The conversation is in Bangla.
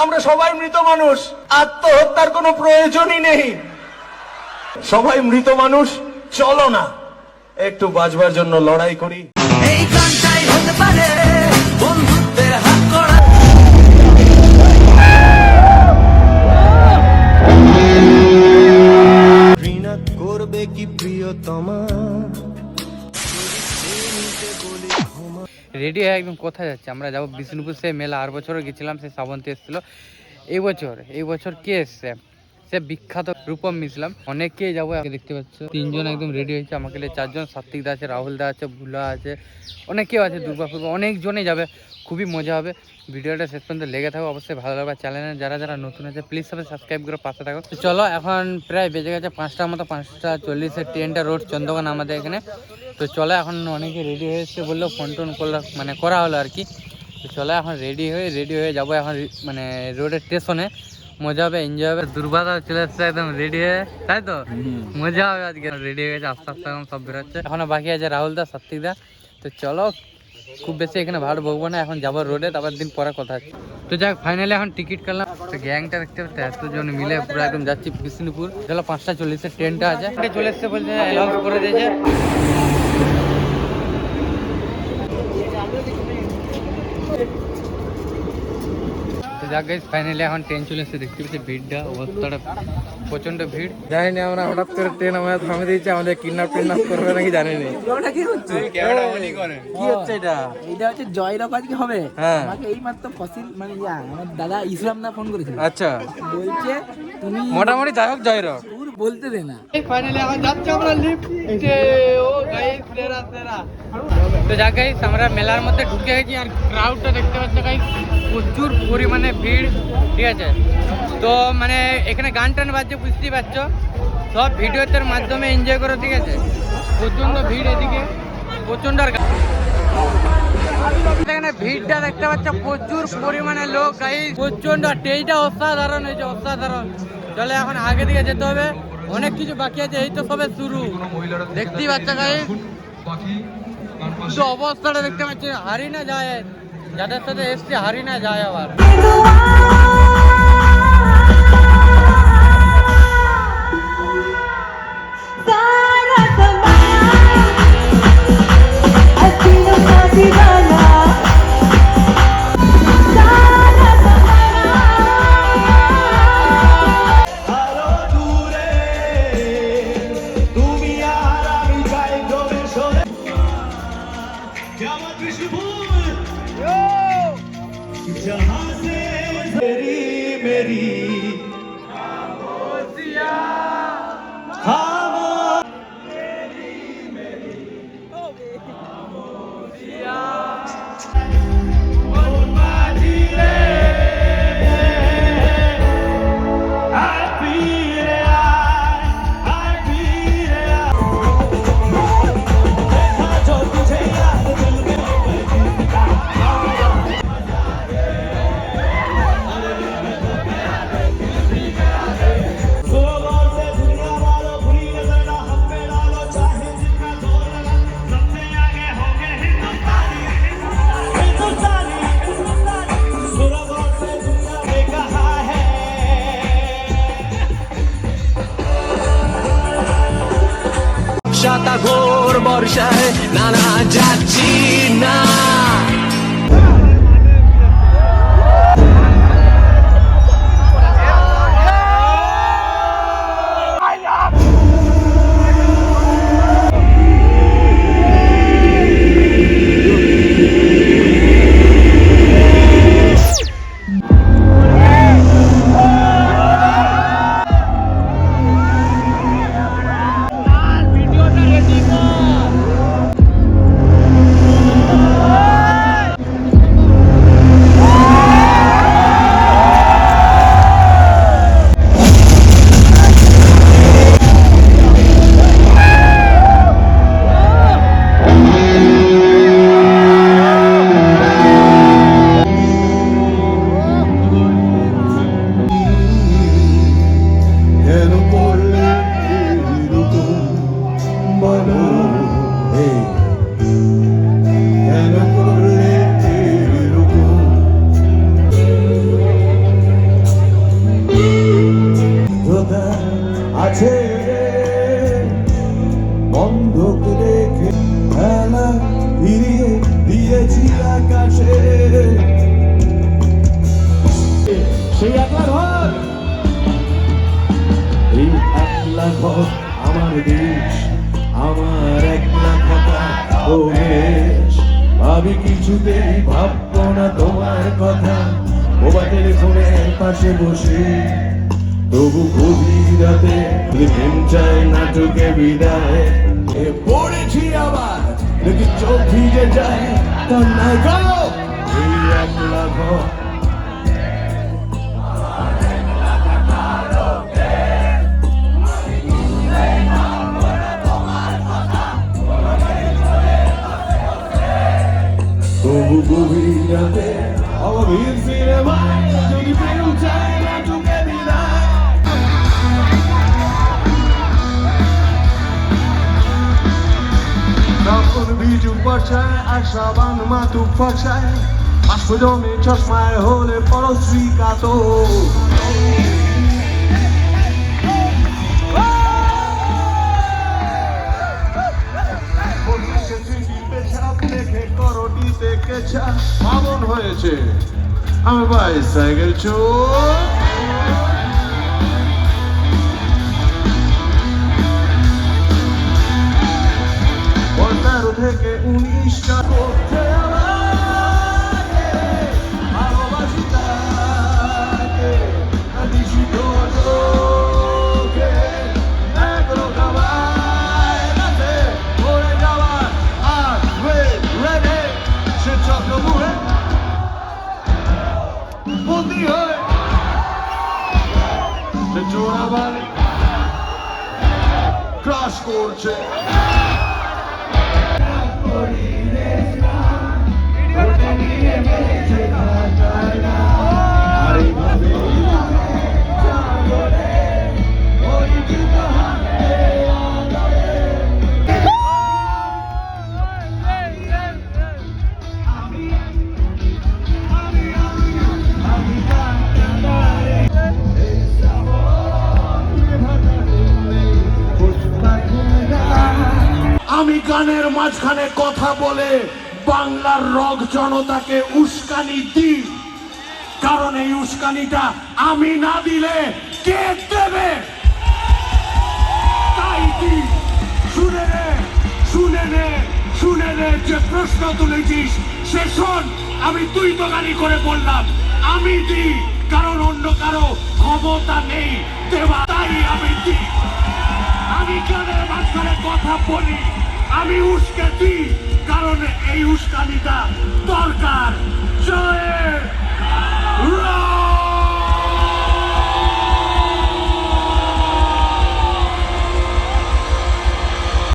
আমরা সবাই মৃত মানুষ, আত্মহত্যার কোনো প্রয়োজনই নেই। সবাই মৃত মানুষ, চলো না একটু বাঁচবার জন্য লড়াই করি। এই গানটাই হতে পারে বন্ধুত্বের হাত করা। ঘৃণা করবে কি প্রিয়তমা? রেডি হয়ে একদম কোথায় যাচ্ছে? আমরা যাবো বিষ্ণুপুর। সে মেলা আর বছরও গেছিলাম, সে শ্রাবন্তী এসেছিলো। এই বছর কে এসছে? সে বিখ্যাত রূপম মিশলাম। অনেকেই যাবো, দেখতে পাচ্ছ তিনজন একদম রেডি হয়েছে। আমাকে চারজন, সাত্বিক দা আছে, রাহুল দা আছে, ভুলা আছে, অনেকেও আছে, দুর্গাপুর অনেকজনেই যাবে। খুবই মজা হবে। ভিডিওটা শেষ পর্যন্ত লেগে থাকো, অবশ্যই ভালো লাগবে। চ্যানেলে যারা যারা নতুন আছে প্লিজ সবাই সাবস্ক্রাইব করে পাশে থাকো। তো চলো, এখন প্রায় বেজে গেছে 5টার মতো, 5:40। ট্রেনটা রোড চন্দ্রকোনা আমাদের এখানে। তো চলো, এখন অনেকে রেডি হয়ে এসছে বললো, ফোন টোন করলো, মানে করা হলো আর কি। তো চলো, এখন রেডি হয়ে যাবো এখন মানে রোডের স্টেশনে। মজা হবে, এনজয় হবে। দুর্বাদা চলে এসছে একদম রেডি হয়ে, তাই তো মজা হবে আজকে। রেডি হয়ে গেছে, আস্তে আস্তে এখন সব বেরোচ্ছে। এখনো বাকি আছে রাহুল দা, সাত্বিক দা। তো চলো, খুব বেশি এখানে ভাড় বকবো না, এখন যাবো রোডে, তারপর দিন পরে কথা হচ্ছে। তো যাক, ফাইনালি এখন টিকিট কাটলাম। তো গ্যাংটা দেখতে পাচ্ছি, এতজন মিলে পুরো একদম যাচ্ছি বিষ্ণুপুর। চলো, 5:40 ট্রেনটা আছে, চলে এসছে বলছে, অ্যানাউন্স করে দিয়েছে। যাক গাইস, ফাইনালি এখন ট্রেন চলে এসেছে। দেখতে পাচ্ছি ভিড়টা, অবস্থাটা প্রচন্ড ভিড়। জানি না আমরা হঠাৎ করে ট্রেন আমাদের থামিয়ে দিয়েছে, আমাদের কিডন্যাপ করবে নাকি জানি না। ওটা কি হচ্ছে? কি হচ্ছে এটা? এটা হচ্ছে জয়রক আজকে হবে। আমাকে এই মাত্র ফসিল মানে আমার দাদা ইসলাম না ফোন করেছিল। আচ্ছা, বলছে তুমি মোটামুটি যাই হোক জয়রক তোর বলতে দে না। ফাইনালি এখন যাচ্ছে আমরা লিফটে। ও গাইস, সেরা সেরা। তো যাক গাইস, আমরা মেলার মধ্যে ঢুকে গেছি। আর ক্রাউডটা দেখতে পাচ্ছ গাইস, প্রচুর পরিমাণে ভিড়, ঠিক আছে। তো মানে এখানে গান টান বাজছে, বুঝতেই পারছো। সব ভিডিওতের মাধ্যমে এনজয় করো, ঠিক আছে। প্রচন্ড ভিড় এদিকে, প্রচন্ড। আর এখানে ভিড়টা দেখতে পাচ্ছ, প্রচুর পরিমাণে লোক গাইস, প্রচন্ড। ট্রেনটা অসাধারণ হয়েছে, অসাধারণ। চলে, এখন আগে দিকে যেতে হবে, অনেক কিছু বাকি আছে, এই তো সবে শুরু। দেখতেই পাচ্ছ গাইস, অবস্থাটা দেখতে পাচ্ছি। হারি না যায়, যাদের সাথে এসছি হারি না যায় আবার। ঘোর বর্ষায় নানা যাচ্ছি না। সেই একলা ঘর, এই একলা ঘর আমার দেশ, আমার একলা থাকা অভ্যেস। ভাবি কিছুতেই ভাববো না তোমার কথা, মোবাইল টেলিফোনের পাশে বসে, তবু গভীর রাতে প্রেম চায় নাটকে বিদায়। এ পড়েছি আবার দেখি চোখ ভিজে যায়, কান্নায় গো এই একলা ঘর। তবু গভীর রাতে অগভীর সিনেমায় যদি প্রেম চায় নাটকে বিদায়। তখন ভিজু বর্ষায় আশাবান মাতুক ফর্সায়, বাষ্পজমে চশমায় হলে পরশ্রী কাতো। মামন হয়েছে আমি বাইসাইকেল চোর। পনেরো থেকে 19টা করতে আমাকে, ভালোবাসি তাকে, নিষিদ্ধ চোখে এগুলো খাওয়ায় রাতে পড়ে যাওয়ার আর রেডে সে চক্রমুহে বন্দি হয়ে সে চোরাবার ক্রাশ করছে। আমি গানের মাঝখানে কথা বলে বাংলার রগ জনতাকে উস্কানি দিই, কারণ এই উস্কানিটা আমি না দিলে কে দেবে? তাই কি শুনে নে, শুনে নে, শুনে নে, যে প্রশ্ন তুলেছিস সে শোন। আমি তুই তো গালি করে বললাম আমি দিই, কারণ অন্য কারো ক্ষমতা নেই দেওয়া, তাই আমি দিই। আমি গানের মাঝখানে কথা বলি, আমি উস্কে দিই, কারণ এই উস্কানিটা দরকার। জয়